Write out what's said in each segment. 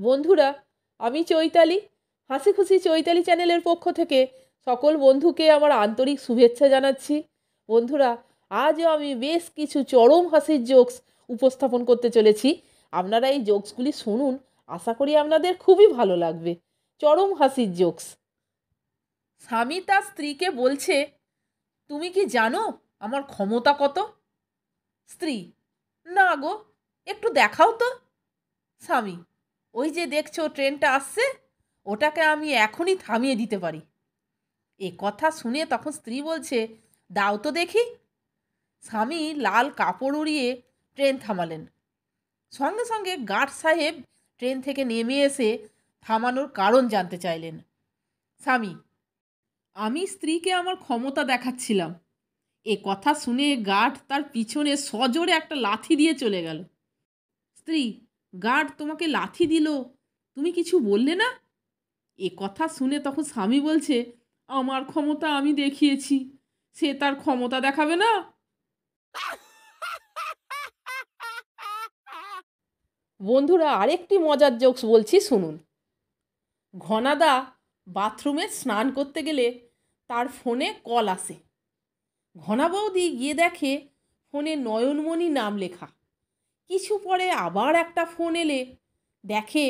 বন্ধুরা, আমি চৈতালি। হাসি খুশি চৈতালি চ্যানেলের পক্ষ থেকে সকল বন্ধুকে আমার আন্তরিক শুভেচ্ছা জানাচ্ছি। বন্ধুরা, আজও আমি বেশ কিছু চরম হাসির জোকস উপস্থাপন করতে চলেছি। আপনারা এই জোকসগুলি শুনুন, আশা করি আপনাদের খুবই ভালো লাগবে। চরম হাসির জোকস। স্বামী তার স্ত্রীকে বলছে, তুমি কি জানো আমার ক্ষমতা কত? স্ত্রী, না গো, একটু দেখাও তো। স্বামী, ওই যে দেখছো ট্রেনটা আসছে, ওটাকে আমি এখনই থামিয়ে দিতে পারি। এ কথা শুনে তখন স্ত্রী বলছে, দাও তো দেখি। স্বামী লাল কাপড় উড়িয়ে ট্রেন থামালেন। সঙ্গে সঙ্গে গার্ড সাহেব ট্রেন থেকে নেমে এসে থামানোর কারণ জানতে চাইলেন। স্বামী, আমি স্ত্রীকে আমার ক্ষমতা দেখাচ্ছিলাম। এ কথা শুনে গার্ড তার পিছনে সজোরে একটা লাথি দিয়ে চলে গেল। স্ত্রী, গার্ড তোমাকে লাথি দিল, তুমি কিছু বললে না? এ কথা শুনে তখন স্বামী বলছে, আমার ক্ষমতা আমি দেখিয়েছি, সে তার ক্ষমতা দেখাবে না? বন্ধুরা, আরেকটি মজার জোকস বলছি, শুনুন। ঘনাদা বাথরুমে স্নান করতে গেলে তার ফোনে কল আসে। ঘনা বৌদি গিয়ে দেখে ফোনে নয়নমণি নাম লেখা। কিছু পরে আবার একটা ফোন এলে দেখে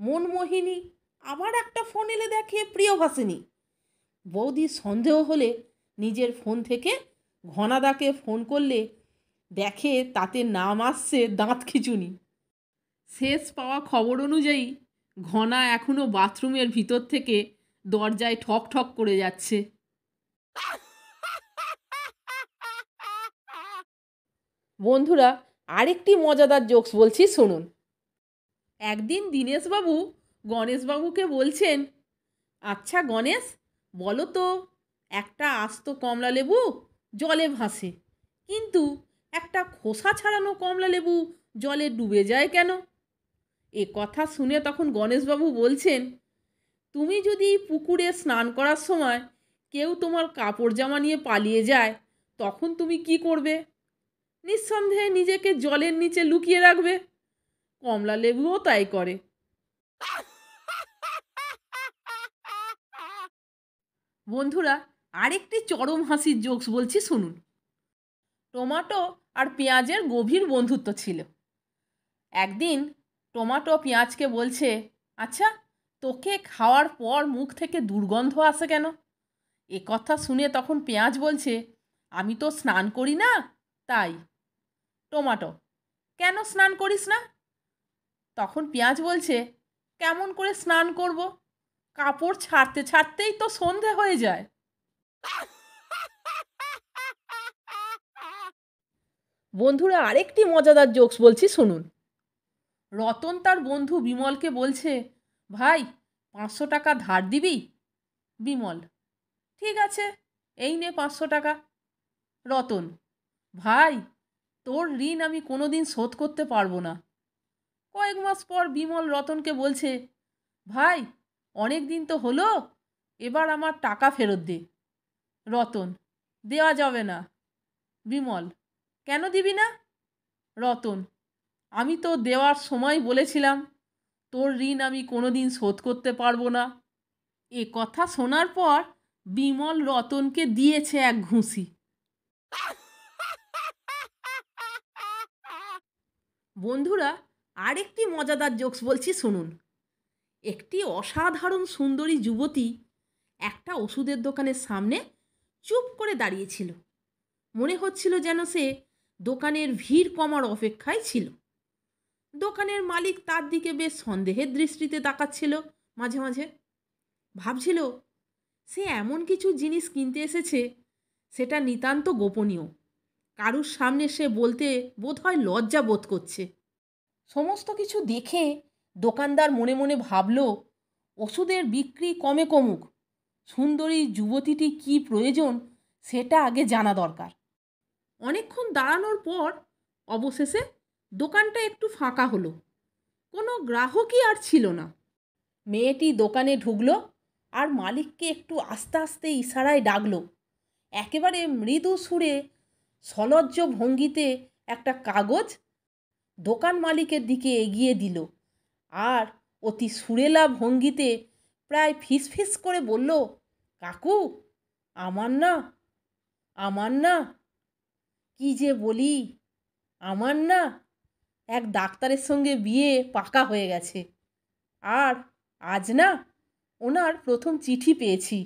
মনমোহিনী। আবার একটা ফোন এলে দেখে প্রিয়ভাসিনী। বৌদির সন্দেহ হলে নিজের ফোন থেকে ঘনাদাকে ফোন করলে দেখে তাতে নাম আসছে দাঁত খিচুনি। শেষ পাওয়া খবর অনুযায়ী ঘনা এখনও বাথরুমের ভিতর থেকে দরজায় ঠক ঠক করে যাচ্ছে। বন্ধুরা, আরেকটি মজাদার জোকস বলছি, শুনুন। একদিন দীনেশবাবু গণেশবাবুকে বলছেন, আচ্ছা গণেশ, বলো তো, একটা আস্ত কমলা লেবু জলে ভাসে, কিন্তু একটা খোসা ছাড়ানো কমলা লেবু জলে ডুবে যায় কেন? এ কথা শুনে তখন গণেশবাবু বলছেন, তুমি যদি পুকুরে স্নান করার সময় কেউ তোমার কাপড় জামা নিয়ে পালিয়ে যায়, তখন তুমি কি করবে? নিঃসন্দেহে নিজেকে জলের নিচে লুকিয়ে রাখবে। কমলা লেবুও তাই করে। বন্ধুরা, আরেকটি চরম হাসির জোকস বলছি, শুনুন। টমাটো আর পেঁয়াজের গভীর বন্ধুত্ব ছিল। একদিন টমাটো পেঁয়াজকে বলছে, আচ্ছা, তোকে খাওয়ার পর মুখ থেকে দুর্গন্ধ আসে কেন? এ কথা শুনে তখন পেঁয়াজ বলছে, আমি তো স্নান করি না, তাই। টমাটো, কেন স্নান করিস না? তখন পেঁয়াজ বলছে, কেমন করে স্নান করব? কাপড় ছাড়তে ছাড়তেই তো সন্ধে হয়ে যায়। বন্ধুরা, আরেকটি মজাদার জোকস বলছি, শুনুন। রতন তার বন্ধু বিমলকে বলছে, ভাই, 500 টাকা ধার দিবি? বিমল, ঠিক আছে, এই নে 500 টাকা। রতন, ভাই, তোর ঋণ আমি কোনো দিন শোধ করতে পারবো না। কয়েক মাস পর বিমল রতনকে বলছে, ভাই, অনেক দিন তো হলো, এবার আমার টাকা ফেরত দে। রতন, দেওয়া যাবে না। বিমল, কেন দিবি না? রতন, আমি তো দেওয়ার সময় বলেছিলাম তোর ঋণ আমি কোনো দিন শোধ করতে পারবো না। এ কথা শোনার পর বিমল রতনকে দিয়েছে এক ঘুষি। বন্ধুরা, আরেকটি মজাদার জোকস বলছি, শুনুন। একটি অসাধারণ সুন্দরী যুবতী একটা ওষুধের দোকানের সামনে চুপ করে দাঁড়িয়েছিল। মনে হচ্ছিল যেন সে দোকানের ভিড় কমার অপেক্ষায় ছিল। দোকানের মালিক তার দিকে বেশ সন্দেহের দৃষ্টিতে তাকাচ্ছিল। মাঝে মাঝে ভাবছিল, সে এমন কিছু জিনিস কিনতে এসেছে সেটা নিতান্ত গোপনীয়, কারুর সামনে সে বলতে বোধহয় লজ্জা বোধ করছে। সমস্ত কিছু দেখে দোকানদার মনে মনে ভাবল, ওষুধের বিক্রি কমে কমুক, সুন্দরী যুবতীটি কি প্রয়োজন সেটা আগে জানা দরকার। অনেকক্ষণ দাঁড়ানোর পর অবশেষে দোকানটা একটু ফাঁকা হলো। কোনো গ্রাহকই আর ছিল না। মেয়েটি দোকানে ঢুকলো আর মালিককে একটু আস্তে আস্তে ইশারায় ডাকলো। একেবারে মৃদু সুরে সলজ্জ ভঙ্গিতে একটা কাগজ দোকান মালিকের দিকে এগিয়ে দিল আর অতি সুরেলা ভঙ্গিতে প্রায় ফিসফিস করে বলল, কাকু, আমার না কি যে বলি, আমার না এক ডাক্তারের সঙ্গে বিয়ে পাকা হয়ে গেছে। আর আজ না ওনার প্রথম চিঠি পেয়েছি।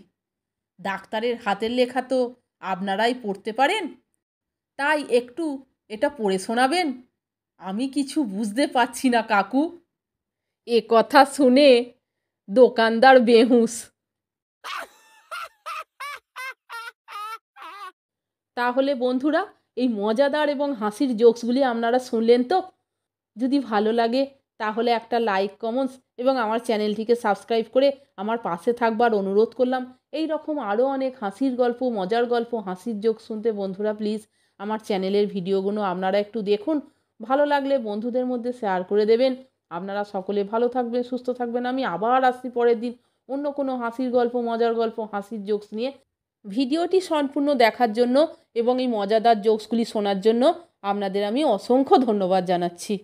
ডাক্তারের হাতের লেখা তো আপনারাই পড়তে পারেন, তাই একটু এটা পড়ে শোনাবেন? আমি কিছু বুঝতে পারছি না কাকু। এ কথা শুনে দোকানদার বেহুঁশ। তাহলে বন্ধুরা, এই মজাদার এবং হাসির জোকসগুলি আপনারা শুনলেন তো? যদি ভালো লাগে তাহলে একটা লাইক, কমেন্টস এবং আমার চ্যানেলটিকে সাবস্ক্রাইব করে আমার পাশে থাকবার অনুরোধ করলাম। এই রকম আরও অনেক হাসির গল্প, মজার গল্প, হাসির জোক শুনতে বন্ধুরা প্লিজ আমার চ্যানেলের ভিডিওগুলো আপনারা একটু দেখুন। ভালো লাগলে বন্ধুদের মধ্যে শেয়ার করে দেবেন। আপনারা সকলে ভালো থাকবেন, সুস্থ থাকবেন। আমি আবার আসছি পরের দিন অন্য কোনো হাসির গল্প, মজার গল্প, হাসির জোকস নিয়ে। ভিডিওটি সম্পূর্ণ দেখার জন্য এবং এই মজাদার জোকসগুলি শোনার জন্য আপনাদের আমি অসংখ্য ধন্যবাদ জানাচ্ছি।